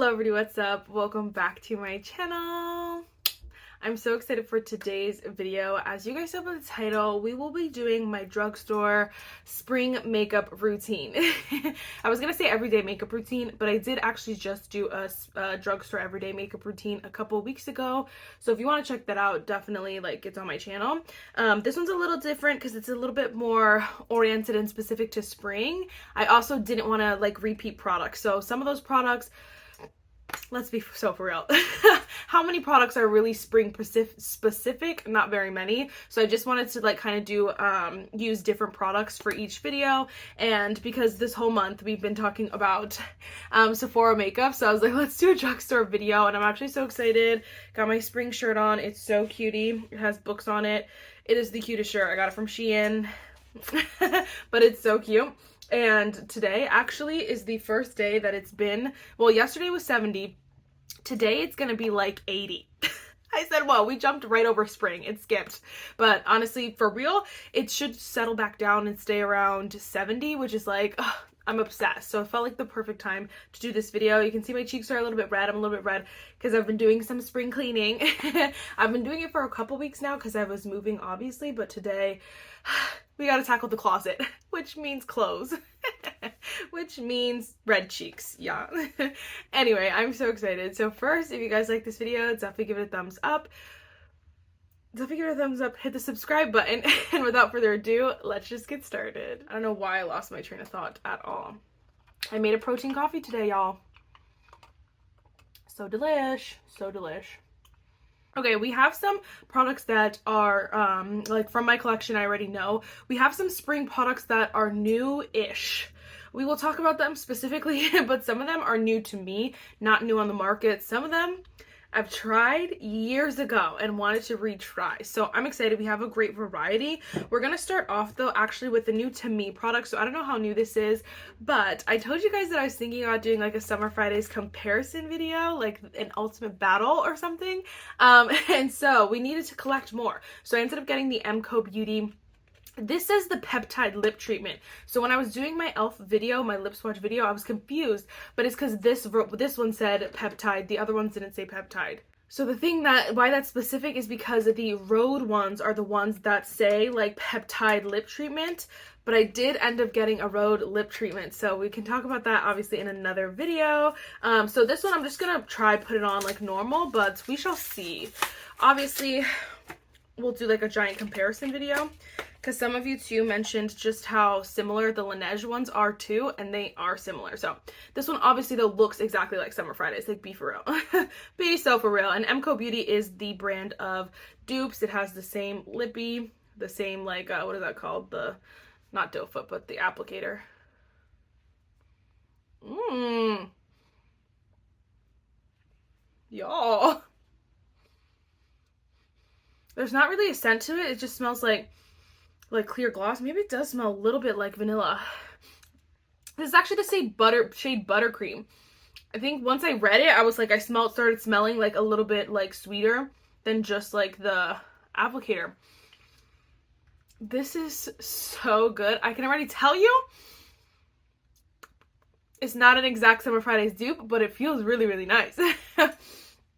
Hello everybody, what's up? Welcome back to my channel. I'm so excited for today's video. As you guys saw by the title, we will be doing my drugstore spring makeup routine. I was gonna say everyday makeup routine, but I did actually just do a drugstore everyday makeup routine a couple weeks ago. So if you want to check that out, definitely it's on my channel. This one's a little different because it's a little bit more oriented and specific to spring. I also didn't want to repeat products. So some of those products, let's be so for real. How many products are really spring specific? Not very many. So I just wanted to kind of do use different products for each video. And because this whole month we've been talking about Sephora makeup, so I was like, let's do a drugstore video. And I'm actually so excited. Got my spring shirt on. It's so cutie. It has books on it. It is the cutest shirt. I got it from Shein. But it's so cute. And today actually is the first day that it's been, well, yesterday was 70. Today it's gonna be like 80. I said, well, we jumped right over spring. It skipped. But honestly, for real, it should settle back down and stay around 70, which is I'm obsessed. So it felt like the perfect time to do this video. You can see my cheeks are a little bit red. I'm a little bit red because I've been doing some spring cleaning. I've been doing it for a couple weeks now because I was moving, obviously, but today we got to tackle the closet, which means clothes, which means red cheeks. Yeah. Anyway, I'm so excited. So first, if you guys like this video, definitely give it a thumbs up. Definitely give it a thumbs up, hit the subscribe button, and without further ado, let's just get started. I don't know why I lost my train of thought at all. I made a protein coffee today, y'all. So delish, so delish. Okay, we have some products that are from my collection. I already know. We have some spring products that are new-ish. We will talk about them specifically, but some of them are new to me, not new on the market. Some of them I've tried years ago and wanted to retry. So I'm excited. We have a great variety. We're going to start off though actually with the new to me product. So I don't know how new this is, but I told you guys that I was thinking about doing a Summer Fridays comparison video, like an ultimate battle or something. And so we needed to collect more. So I ended up getting the MCoBeauty. This is the Peptide lip treatment. So when I was doing my e.l.f. video, my lip swatch video, I was confused, but it's because this one said Peptide, the other ones didn't say Peptide. So the thing why that's specific is because the Rhode ones are the ones that say Peptide lip treatment, but I did end up getting a Rhode lip treatment, so we can talk about that obviously in another video. So this one I'm just gonna put it on like normal, but we shall see. Obviously, we'll do a giant comparison video, because some of you too mentioned just how similar the Laneige ones are too, and they are similar. So this one obviously though looks exactly like Summer Fridays, be for real. Be so for real. And MCoBeauty is the brand of dupes. It has the same lippy, the same what is that called? The, not doe foot, but the applicator. Y'all. There's not really a scent to it. It just smells like clear gloss. Maybe it does smell a little bit like vanilla. This is actually the shade Buttercream. I think once I read it, I was I started smelling a little bit sweeter than just the applicator. This is so good. I can already tell you it's not an exact Summer Fridays dupe, but it feels really, really nice.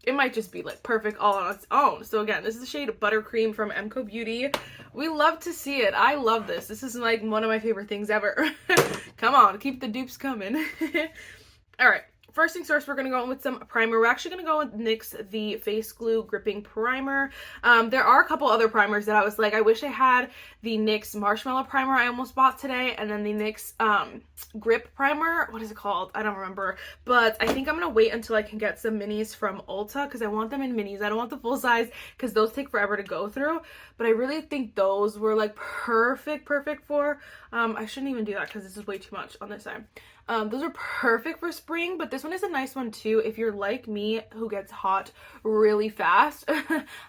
It might just be perfect all on its own. So again, this is the shade Buttercream from MCoBeauty. We love to see it. I love this. This is one of my favorite things ever. Come on, keep the dupes coming. All right. First things first, we're going to go in with some primer. We're actually going to go with NYX the Face Glue Gripping Primer. There are a couple other primers that I was I wish I had the NYX Marshmallow Primer I almost bought today, and then the NYX Grip Primer. What is it called? I don't remember. But I think I'm going to wait until I can get some minis from Ulta, because I want them in minis. I don't want the full size because those take forever to go through. But I really think those were perfect for, I shouldn't even do that because this is way too much on this side. Those are perfect for spring, but this one is a nice one too if you're like me who gets hot really fast.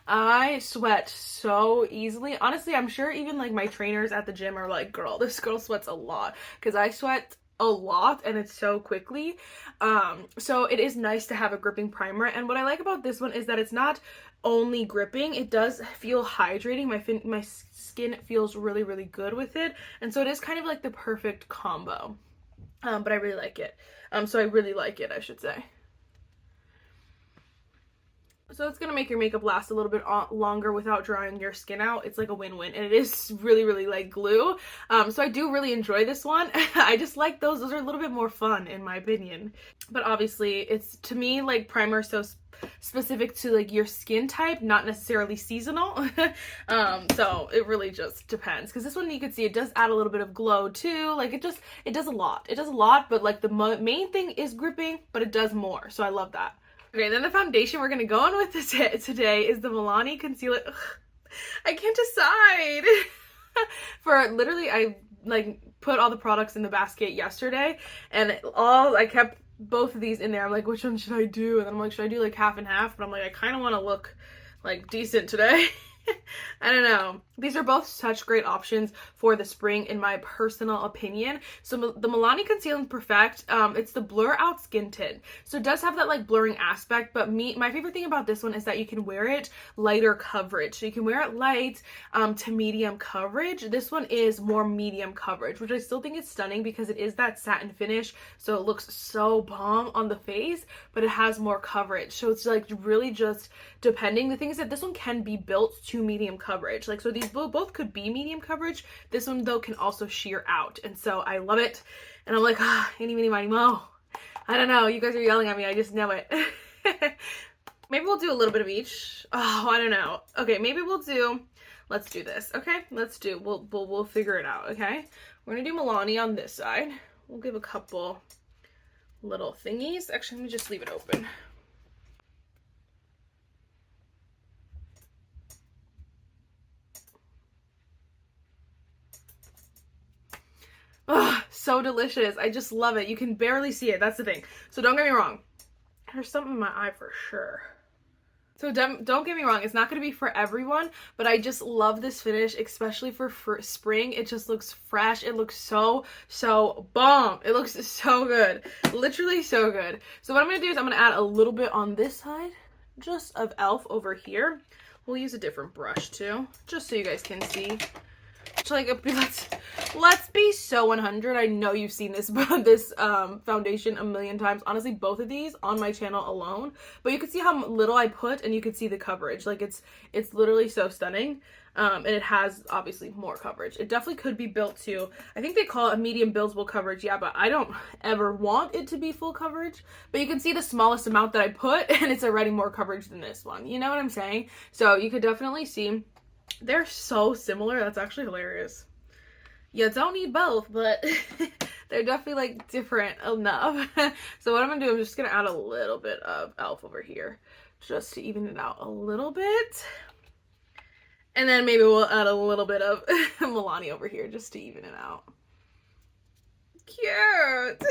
I sweat so easily. Honestly, I'm sure even my trainers at the gym are like, girl, this girl sweats a lot, because I sweat a lot and it's so quickly. So it is nice to have a gripping primer, and what I like about this one is that it's not only gripping, it does feel hydrating. My skin feels really, really good with it, and so it is kind of the perfect combo. But I really like it. So I really like it, I should say. So it's gonna make your makeup last a little bit longer without drying your skin out. It's like a win-win, and it is really, really like glue. So I do really enjoy this one. I just like those. Those are a little bit more fun in my opinion. But obviously, it's, to me, like primer so specific to like your skin type, not necessarily seasonal. So it really just depends, because this one you can see it does add a little bit of glow too. Like it does a lot. It does a lot, but like the main thing is gripping, but it does more. So I love that. Okay, then the foundation we're gonna go on with today is the Milani Concealer. Ugh, I can't decide. For literally, I like put all the products in the basket yesterday, and I kept both of these in there. I'm like, which one should I do? And then I'm like, should I do like half and half? But I'm like, I kind of want to look like decent today. I don't know. These are both such great options for the spring in my personal opinion. So the Milani Conceal and Perfect, it's the blur out skin tint. So it does have that like blurring aspect, but my favorite thing about this one is that you can wear it lighter coverage. So you can wear it light to medium coverage. This one is more medium coverage, which I still think is stunning because it is that satin finish. So it looks so bomb on the face, but it has more coverage. So it's like really just depending. The thing is that this one can be built to medium coverage. Like, so these both could be medium coverage. This one though can also sheer out, and so I love it. And I'm like, eeny, meeny, miny, mo. I don't know, you guys are yelling at me, I just know it. Maybe we'll do a little bit of each. Oh, I don't know. Okay, maybe let's do this. Okay, we'll figure it out. Okay, we're gonna do Milani on this side. We'll give a couple little thingies. Actually, let me just leave it open. Oh, so delicious. I just love it. You can barely see it. That's the thing. So don't get me wrong. There's something in my eye for sure. So don't get me wrong. It's not going to be for everyone, but I just love this finish, especially for spring. It just looks fresh. It looks so bomb. It looks so good. Literally so good. So what I'm going to do is I'm going to add a little bit on this side, just of e.l.f. over here. We'll use a different brush too, just so you guys can see. Like, let's be so 100. I know you've seen this foundation a million times. Honestly, both of these on my channel alone, but you can see how little I put, and you can see the coverage. Like it's literally so stunning. And it has obviously more coverage. It definitely could be built to, I think they call it a medium buildable coverage. Yeah, but I don't ever want it to be full coverage. But you can see the smallest amount that I put, and it's already more coverage than this one. You know what I'm saying? So you could definitely see. They're so similar. That's actually hilarious. You don't need both, but they're definitely like different enough. So what I'm gonna do, I'm just gonna add a little bit of e.l.f. over here just to even it out a little bit. And then maybe we'll add a little bit of Milani over here just to even it out. Cute.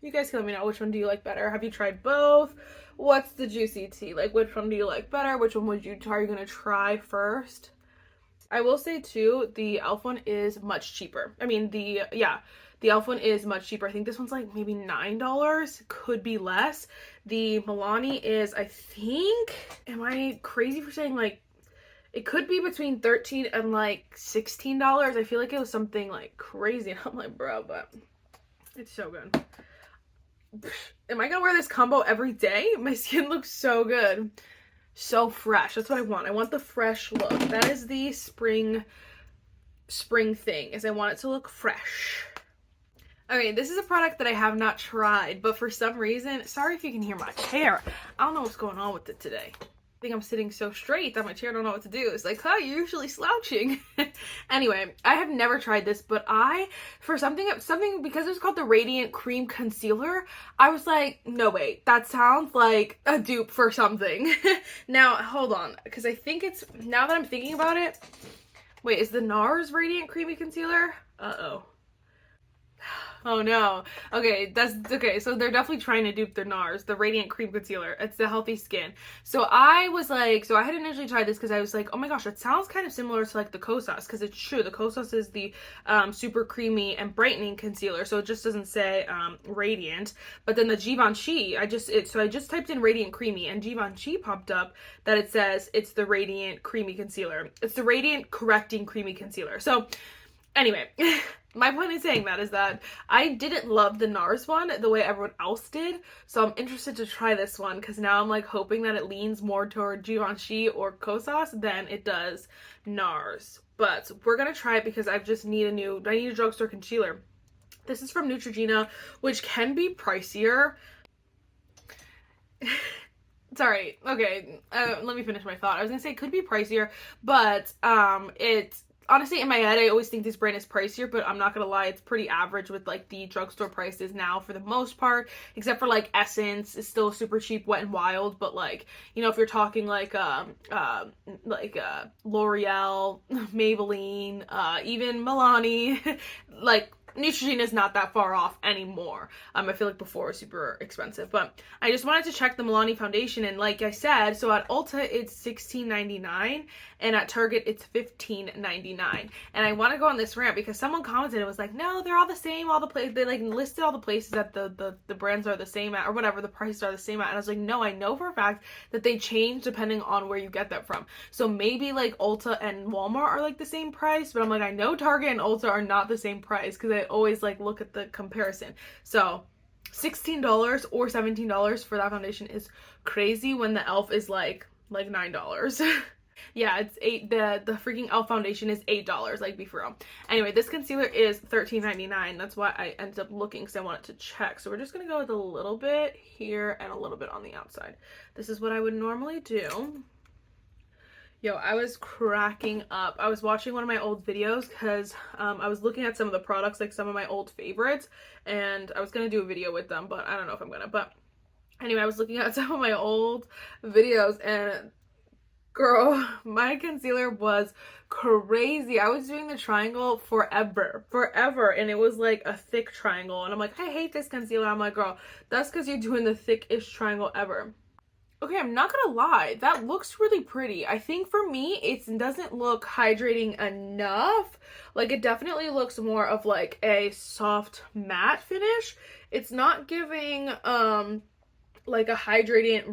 You guys can let me know, which one do you like better? Have you tried both? What's the juicy tea? Like, which one do you like better? Which one are you gonna try first? I will say too, the e.l.f. one is much cheaper. I mean, the e.l.f. one is much cheaper. I think this one's like maybe $9, could be less. The Milani is, I think, am I crazy for saying like, it could be between $13 and like $16. I feel like it was something like crazy. And I'm like, bro, but it's so good. Am I gonna wear this combo every day? My skin looks so good. So fresh. That's what I want. I want the fresh look. That is the spring thing, is I want it to look fresh. Okay, this is a product that I have not tried, but for some reason, sorry if you can hear my chair. I don't know what's going on with it today. I think I'm sitting so straight that my chair don't know what to do. It's like, you're usually slouching. Anyway, I have never tried this, but for something because it was called the Radiant Cream Concealer, I was like, no wait, that sounds like a dupe for something. Now, hold on, because I think it's, now that I'm thinking about it, wait, is the NARS Radiant Creamy Concealer? Uh-oh. Oh no. Okay, so they're definitely trying to dupe their NARS, the Radiant Cream Concealer. It's the Healthy Skin. So I was like, I had initially tried this because I was like, oh my gosh, it sounds kind of similar to like the Kosas, because it's true. The Kosas is the super creamy and brightening concealer, so it just doesn't say radiant. But then the Givenchy, I just typed in Radiant Creamy, and Givenchy popped up that it says it's the Radiant Creamy Concealer. It's the Radiant Correcting Creamy Concealer. So anyway, my point in saying that is that I didn't love the NARS one the way everyone else did, so I'm interested to try this one because now I'm like hoping that it leans more toward Givenchy or Kosas than it does NARS. But we're gonna try it because I need a drugstore concealer. This is from Neutrogena, which can be pricier. Sorry, okay, let me finish my thought. I was gonna say it could be pricier, but it's honestly in my head I always think this brand is pricier, but I'm not gonna lie, it's pretty average with like the drugstore prices now for the most part, except for like Essence is still super cheap, Wet n Wild, but like, you know, if you're talking like L'Oreal, Maybelline, even Milani, like Neutrogena is not that far off anymore. I feel like before it was super expensive, but I just wanted to check the Milani foundation, and like I said, so at Ulta it's $16.99 and at Target it's $15.99. And I want to go on this rant because someone commented, it was like, no, they're all the same, all the places, they like listed all the places that the brands are the same at, or whatever, the prices are the same at, and I was like, no, I know for a fact that they change depending on where you get that from. So maybe like Ulta and Walmart are like the same price, but I'm like, I know Target and Ulta are not the same price because I always like look at the comparison. So $16 or $17 for that foundation is crazy when the e.l.f. is like $9. Yeah, it's the freaking e.l.f. foundation is $8, like, be for real. Anyway, this concealer is $13.99. That's why I ended up looking, because I wanted to check. So we're just gonna go with a little bit here and a little bit on the outside. This is what I would normally do. Yo, I was cracking up. I was watching one of my old videos because I was looking at some of the products, like some of my old favorites, and I was going to do a video with them, but I don't know if I'm going to. But anyway, I was looking at some of my old videos, and girl, my concealer was crazy. I was doing the triangle forever, and it was like a thick triangle, and I'm like, I hate this concealer. I'm like, girl, that's because you're doing the thickest triangle ever. Okay, I'm not gonna lie, that looks really pretty. I think for me, it doesn't look hydrating enough. Like, it definitely looks more of like a soft matte finish. It's not giving like a hydrating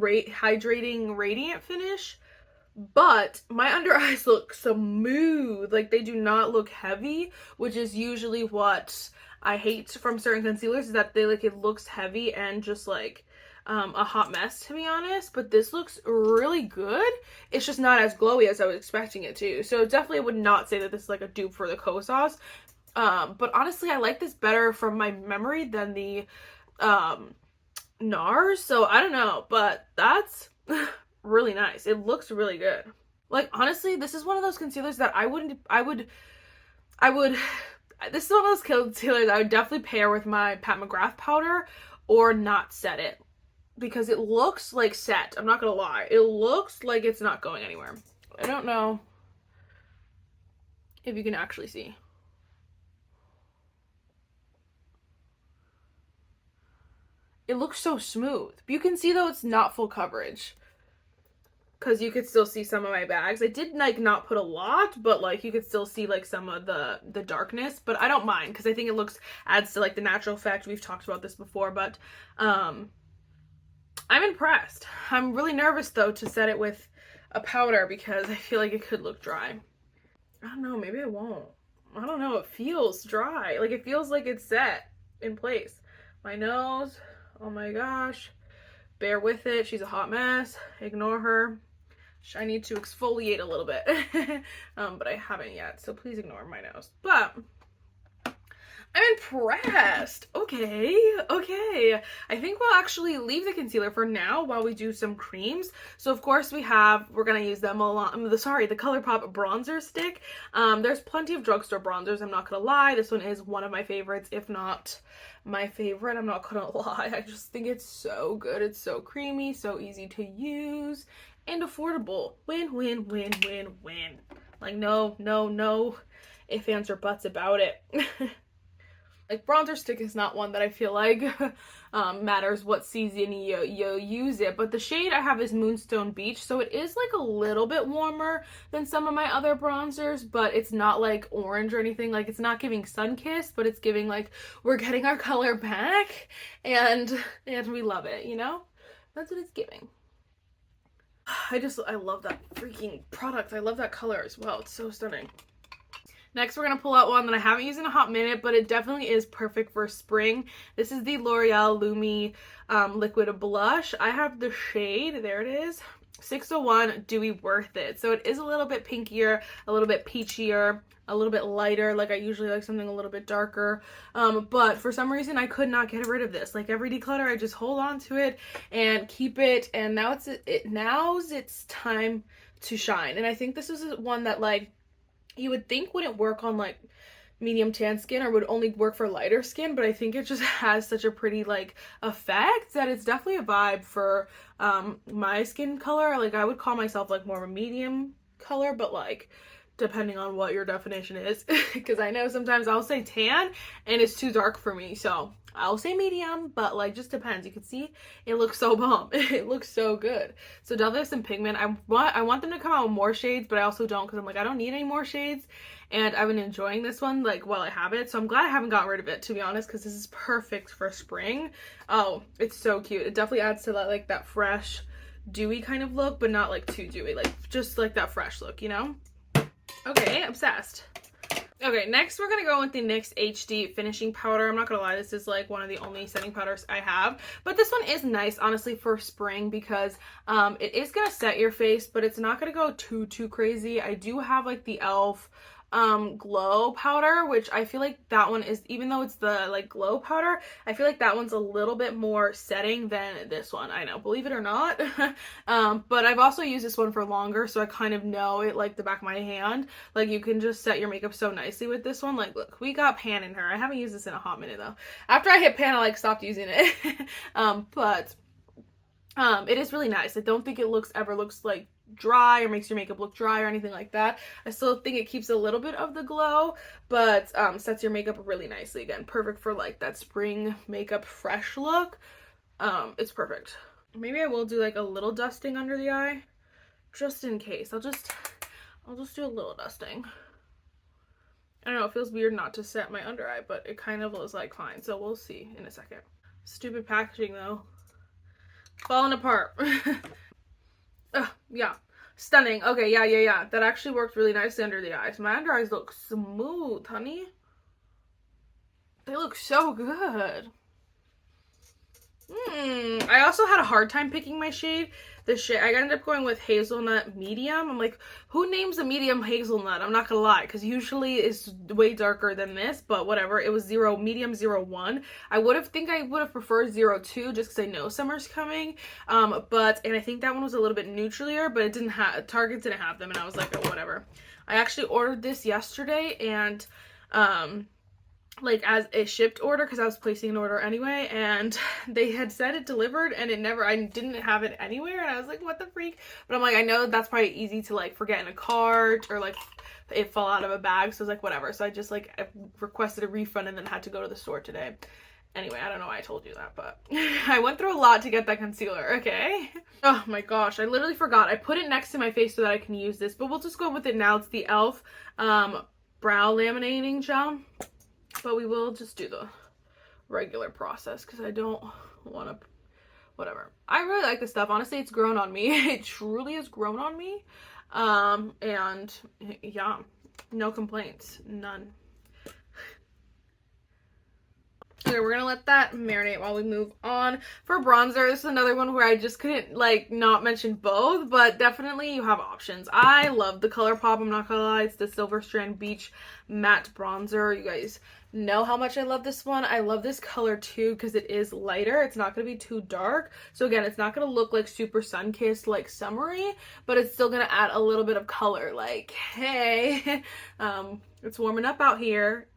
radiant finish, but my under eyes look smooth. Like, they do not look heavy, which is usually what I hate from certain concealers, is that it looks heavy and just like a hot mess, to be honest. But this looks really good. It's just not as glowy as I was expecting it to. So definitely would not say that this is like a dupe for the Kosas. But honestly, I like this better from my memory than the NARS. So I don't know, but that's really nice. It looks really good. Like, honestly, this is one of those concealers that this is one of those concealers I would definitely pair with my Pat McGrath powder or not set it, because it looks like set. I'm not gonna lie. It looks like it's not going anywhere. I don't know if you can actually see. It looks so smooth. You can see though it's not full coverage, because you could still see some of my bags. I did like not put a lot, but like you could still see like some of the darkness, but I don't mind because I think it adds to like the natural effect. We've talked about this before, but I'm impressed. I'm really nervous though to set it with a powder because I feel like it could look dry. I don't know, maybe it won't. I don't know, it feels dry. Like, it feels like it's set in place. My nose, oh my gosh. Bear with it, she's a hot mess. Ignore her. I need to exfoliate a little bit. But I haven't yet, so please ignore my nose. But I'm impressed. Okay. I think we'll actually leave the concealer for now while we do some creams. So of course we're gonna use the Colourpop bronzer stick. There's plenty of drugstore bronzers, I'm not gonna lie. This one is one of my favorites, if not my favorite. I'm not gonna lie. I just think it's so good. It's so creamy, so easy to use, and affordable. Win, win, win, win, win. Like, no ifs, ands, or buts about it. Like, bronzer stick is not one that I feel like matters what season you use it, but the shade I have is Moonstone Beach, so it is like a little bit warmer than some of my other bronzers, but it's not like orange or anything. Like, it's not giving sun-kissed, but it's giving like we're getting our color back, and we love it, you know? That's what it's giving. I love that freaking product. I love that color as well. It's so stunning. Next, we're going to pull out one that I haven't used in a hot minute, but it definitely is perfect for spring. This is the L'Oreal Lumi Liquid Blush. I have the shade, there it is, 601 Dewy Worth It. So it is a little bit pinkier, a little bit peachier, a little bit lighter. Like I usually like something a little bit darker. But for some reason, I could not get rid of this. Like every declutter, I just hold on to it and keep it. And now now's its time to shine. And I think this is one that like, you would think wouldn't work on like medium tan skin or would only work for lighter skin, but I think it just has such a pretty like effect that it's definitely a vibe for my skin color. Like I would call myself like more of a medium color, but like depending on what your definition is, because I know sometimes I'll say tan and it's too dark for me, so I'll say medium, but like just depends. You can see it looks so bomb. It looks so good. So definitely have some pigment. I want them to come out with more shades, but I also don't, because I'm like, I don't need any more shades, and I've been enjoying this one like while I have it, so I'm glad I haven't gotten rid of it, to be honest, because this is perfect for spring. Oh, it's so cute. It definitely adds to that like that fresh dewy kind of look, but not like too dewy, like just like that fresh look, you know? Okay, obsessed. Okay, next we're gonna go with the NYX HD finishing powder. I'm not gonna lie, this is like one of the only setting powders I have, but this one is nice honestly for spring because it is gonna set your face, but it's not gonna go too crazy. I do have like the e.l.f. Glow powder, which I feel like that one is, even though it's the like glow powder, I feel like that one's a little bit more setting than this one. I know, believe it or not. But I've also used this one for longer, so I kind of know it like the back of my hand. Like you can just set your makeup so nicely with this one. Like look, we got pan in her. I haven't used this in a hot minute though. After I hit pan, I like stopped using it. But it is really nice. I don't think it ever looks like dry or makes your makeup look dry or anything like that. I still think it keeps a little bit of the glow, but sets your makeup really nicely. Again, perfect for like that spring makeup fresh look. It's perfect. Maybe I will do like a little dusting under the eye just in case. I'll just do a little dusting. I don't know, it feels weird not to set my under eye, but it kind of was like fine, so we'll see in a second. Stupid packaging though. Falling apart. Yeah, stunning. Okay, yeah, that actually worked really nicely under the eyes. My under eyes look smooth, honey. They look so good. I also had a hard time picking my shade. I ended up going with Hazelnut Medium. I'm like, who names a medium Hazelnut? I'm not gonna lie, because usually it's way darker than this, but whatever. It was medium 01. I would have preferred 02 just because I know summer's coming. And I think that one was a little bit neutralier, but it didn't have, Target didn't have them, and I was like, oh, whatever. I actually ordered this yesterday, and like as a shipped order, because I was placing an order anyway, and they had said it delivered and I didn't have it anywhere, and I was like, what the freak? But I'm like, I know that's probably easy to like forget in a cart or like it fall out of a bag, so I was like, whatever. So I just like I requested a refund and then had to go to the store today. Anyway, I don't know why I told you that, but I went through a lot to get that concealer, okay? Oh my gosh, I literally forgot. I put it next to my face so that I can use this, but we'll just go with it now. It's the e.l.f. Brow Laminating Gel. But we will just do the regular process because I don't want to, whatever. I really like this stuff. Honestly, it's grown on me. It truly has grown on me. And yeah, no complaints. None. Okay, we're gonna let that marinate while we move on. For bronzer, this is another one where I just couldn't like not mention both, but definitely you have options. I love the Colourpop, I'm not gonna lie. It's the Silver Strand Beach Matte Bronzer. You guys know how much I love this one. I love this color too because it is lighter. It's not gonna be too dark. So again, it's not gonna look like super sun-kissed like summery, but it's still gonna add a little bit of color. Like, hey, it's warming up out here.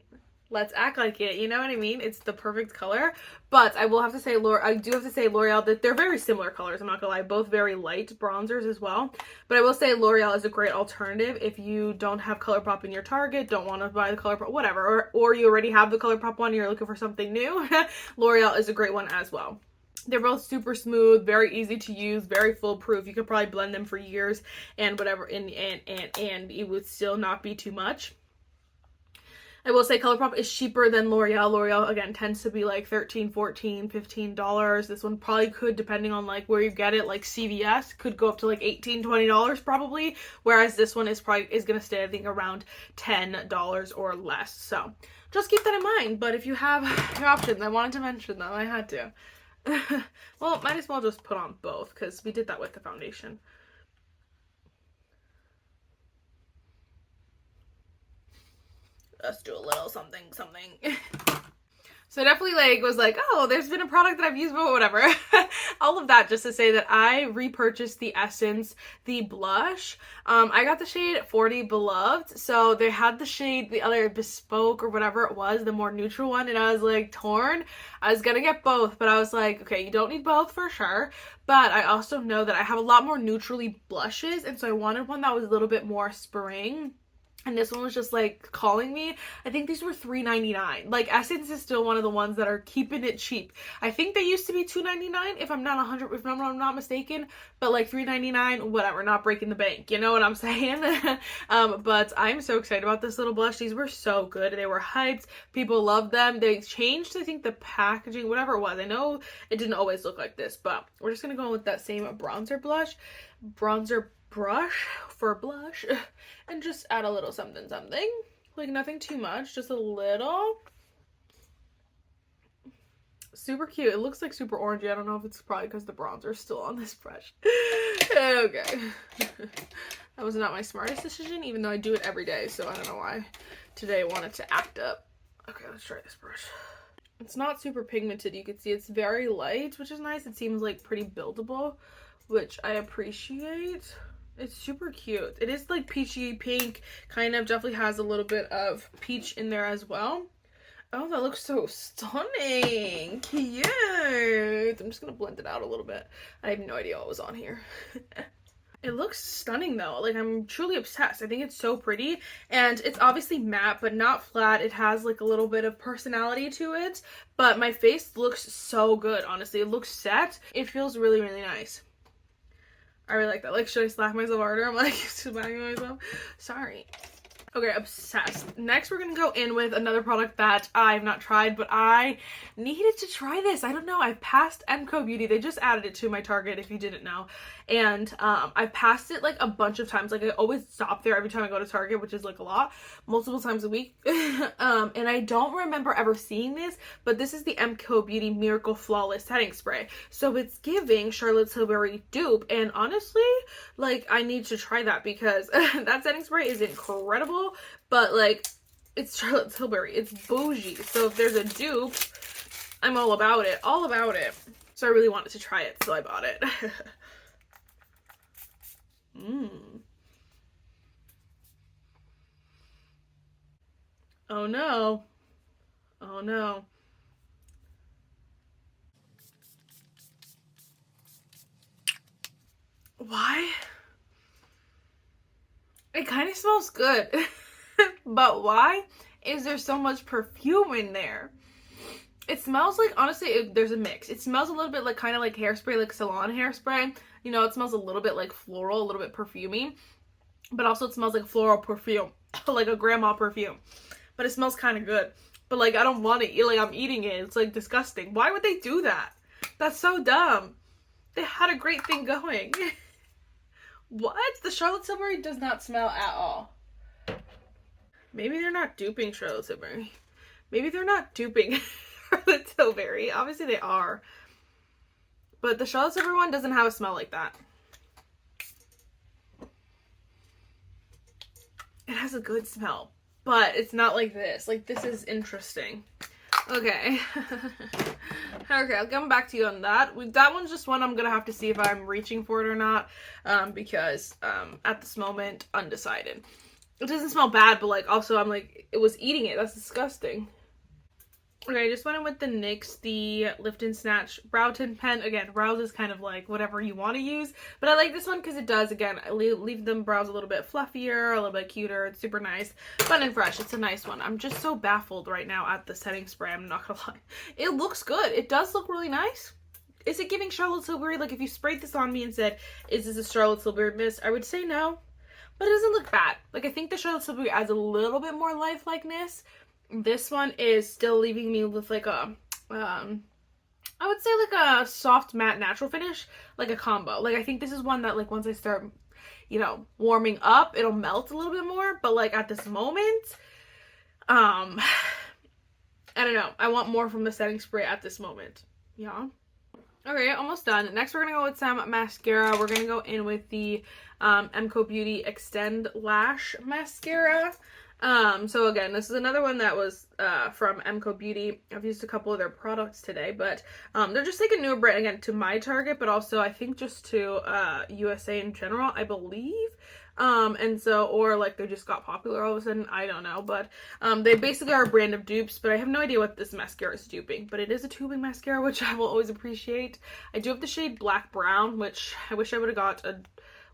Let's act like it, you know what I mean? It's the perfect color. But I will have to say, I do have to say L'Oreal, that they're very similar colors, I'm not gonna lie. Both very light bronzers as well. But I will say L'Oreal is a great alternative if you don't have Colourpop in your Target, don't want to buy the Colourpop, whatever. Or you already have the Colourpop one and you're looking for something new. L'Oreal is a great one as well. They're both super smooth, very easy to use, very foolproof. You could probably blend them for years and whatever, and it would still not be too much. I will say Colourpop is cheaper than L'Oreal. L'Oreal, again, tends to be like $13, $14, $15. This one probably could, depending on like where you get it, like CVS, could go up to like $18, $20 probably. Whereas this one is going to stay, I think, around $10 or less. So just keep that in mind. But if you have your options, I wanted to mention them. I had to. Well, might as well just put on both because we did that with the foundation. Let's do a little something. So I definitely like was like, oh, there's been a product that I've used before, whatever. All of that just to say that I repurchased the Essence, the blush. I got the shade 40 Beloved. So they had the shade, the other Bespoke or whatever it was, the more neutral one. And I was like torn. I was gonna get both, but I was like, okay, you don't need both for sure. But I also know that I have a lot more neutrally blushes. And so I wanted one that was a little bit more spring. And this one was just like calling me. I think these were $3.99. Like Essence is still one of the ones that are keeping it cheap. I think they used to be $2.99 if I'm not mistaken. But like $3.99, whatever, not breaking the bank. You know what I'm saying? But I'm so excited about this little blush. These were so good. They were hyped. People loved them. They changed, I think, the packaging, whatever it was. I know it didn't always look like this, but we're just gonna go with that same bronzer brush for blush and just add a little something, like nothing too much, just a little. Super cute. It looks like super orangey. I don't know if it's probably because the bronzer is still on this brush. Okay. That was not my smartest decision, even though I do it every day, so I don't know why today I wanted to act up. Okay, let's try this brush. It's not super pigmented. You can see it's very light, which is nice. It seems like pretty buildable, which I appreciate. It's super cute. It is like peachy pink, kind of. Definitely has a little bit of peach in there as well. Oh, that looks so stunning. Cute. I'm just gonna blend it out a little bit. I have no idea what was on here. It looks stunning though. Like, I'm truly obsessed. I think it's so pretty, and it's obviously matte but not flat. It has like a little bit of personality to it, but my face looks so good. Honestly, it looks set. It feels really, really nice. I really like that. Like, should I slap myself harder? I'm like smacking myself. Sorry. Okay, obsessed. Next, we're gonna go in with another product that I've not tried, but I needed to try this. I don't know. I've passed MCoBeauty. They just added it to my Target, if you didn't know. And I've passed it like a bunch of times. Like, I always stop there every time I go to Target, which is like a lot, multiple times a week. And I don't remember ever seeing this, but this is the MCoBeauty Miracle Flawless Setting Spray. So it's giving Charlotte Tilbury dupe, and honestly, like, I need to try that because that setting spray is incredible, but like, it's Charlotte Tilbury, it's bougie, so if there's a dupe, I'm all about it, so I really wanted to try it, so I bought it. Oh no, oh no. Why? It kind of smells good, but why is there so much perfume in there? It smells like, honestly, there's a mix. It smells a little bit like, kind of like hairspray, like salon hairspray. You know, it smells a little bit like floral, a little bit perfumey, but also it smells like floral perfume, like a grandma perfume. But it smells kind of good. But like, I don't want to eat, like, I'm eating it. It's like disgusting. Why would they do that? That's so dumb. They had a great thing going. What? The Charlotte Tilbury does not smell at all. Maybe they're not duping Charlotte Tilbury. Maybe they're not duping Charlotte Tilbury. Obviously they are. But the Charlotte Tilbury one doesn't have a smell like that. It has a good smell, but it's not like this. Like, this is interesting. Okay. Okay, I'll come back to you on that. That one's just one I'm gonna have to see if I'm reaching for it or not, because at this moment, undecided. It doesn't smell bad, but like, also I'm like, it was eating it. That's disgusting. Okay, I just went in with the NYX, the Lift and Snatch Brow Tint Pen. Again, brows is kind of like whatever you want to use, but I like this one because it does, again, leave them brows a little bit fluffier, a little bit cuter. It's super nice. Fun and fresh. It's a nice one. I'm just so baffled right now at the setting spray. I'm not gonna lie. It looks good. It does look really nice. Is it giving Charlotte Tilbury? Like, if you sprayed this on me and said, is this a Charlotte Tilbury mist? I would say no, but it doesn't look bad. Like, I think the Charlotte Tilbury adds a little bit more lifelikeness, This one is still leaving me with like a, I would say like a soft matte natural finish, like a combo. Like I think this is one that like once I start, you know, warming up, it'll melt a little bit more. But like at this moment, I don't know. I want more from the setting spray at this moment. Yeah. Okay, almost done. Next, we're going to go with some mascara. We're going to go in with the MCoBeauty Extend Lash Mascara. So again, this is another one that was from MCoBeauty. I've used a couple of their products today, but they're just like a newer brand, again, to my target, but also I think just to USA in general, I believe. And so, or like they just got popular all of a sudden, I don't know, but they basically are a brand of dupes, but I have no idea what this mascara is duping, but it is a tubing mascara, which I will always appreciate. I do have the shade Black Brown, which I wish I would have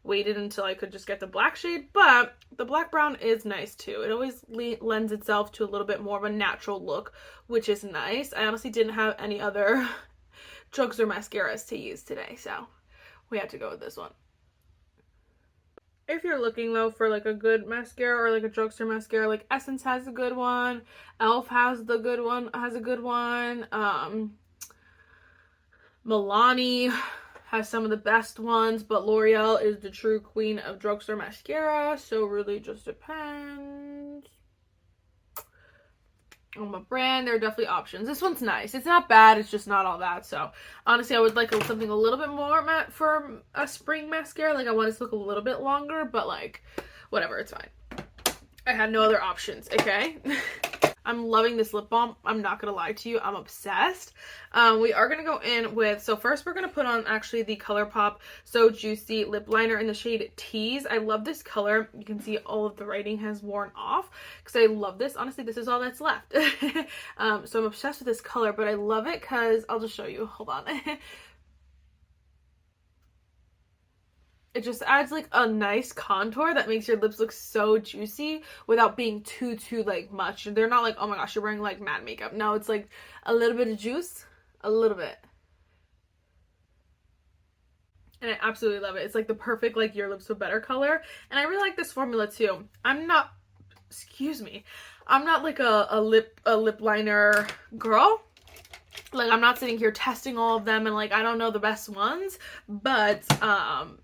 waited until I could just get the black shade, but the Black Brown is nice too. It always lends itself to a little bit more of a natural look, which is nice. I honestly didn't have any other drugstore mascaras to use today, so we had to go with this one. If you're looking though for like a good mascara or like a drugstore mascara, like Essence has a good one, Elf has a good one, Milani has some of the best ones, but L'Oreal is the true queen of drugstore mascara, so really just depends on my brand. There are definitely options. This one's nice. It's not bad, it's just not all that. So honestly, I would like something a little bit more matte for a spring mascara. Like I want it to look a little bit longer, but like whatever, it's fine. I had no other options, okay? I'm loving this lip balm. I'm not gonna lie to you, I'm obsessed. We are gonna go in with, so first we're gonna put on actually the Colourpop So Juicy Lip Liner in the shade Tease. I love this color. You can see all of the writing has worn off because I love this. Honestly, this is all that's left. So I'm obsessed with this color, but I love it because, I'll just show you, hold on. It just adds like a nice contour that makes your lips look so juicy without being too like much. They're not like, oh my gosh, you're wearing like matte makeup. No, it's like a little bit of juice, a little bit. And I absolutely love it. It's like the perfect like your lips with better color. And I really like this formula too. I'm not, excuse me, I'm not like a lip liner girl. Like I'm not sitting here testing all of them and like I don't know the best ones, but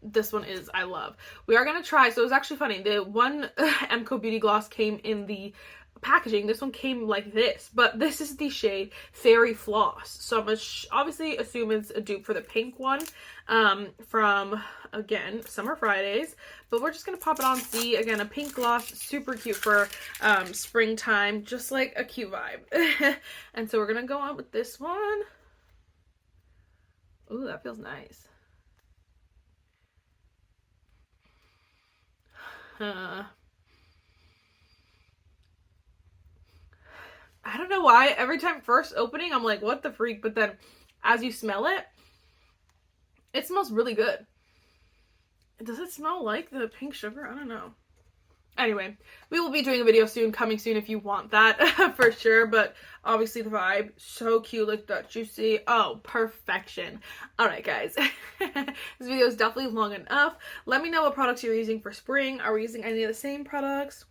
this one is I love. We are gonna try, so it was actually funny, the one MCoBeauty gloss came in the packaging. This one came like this, but this is the shade Fairy Floss, so I'm obviously assume it's a dupe for the pink one from, again, Summer Fridays, but we're just gonna pop it on. See, again, a pink gloss, super cute for springtime, just like a cute vibe. And so we're gonna go on with this one. Ooh, that feels nice. I don't know why, every time first opening, I'm like, what the freak? But then as you smell it, it smells really good. Does it smell like the pink sugar? I don't know. Anyway, we will be doing a video soon, coming soon if you want that for sure. But obviously the vibe, so cute, like that juicy. Oh, perfection. All right, guys. This video is definitely long enough. Let me know what products you're using for spring. Are we using any of the same products?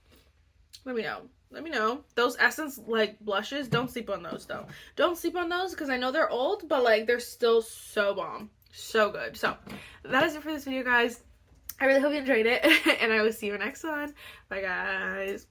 Let me know. Let me know. Those Essence like blushes, don't sleep on those though. Don't sleep on those because I know they're old, but like they're still so bomb. So good. So that is it for this video, guys. I really hope you enjoyed it, and I will see you next one. Bye, guys.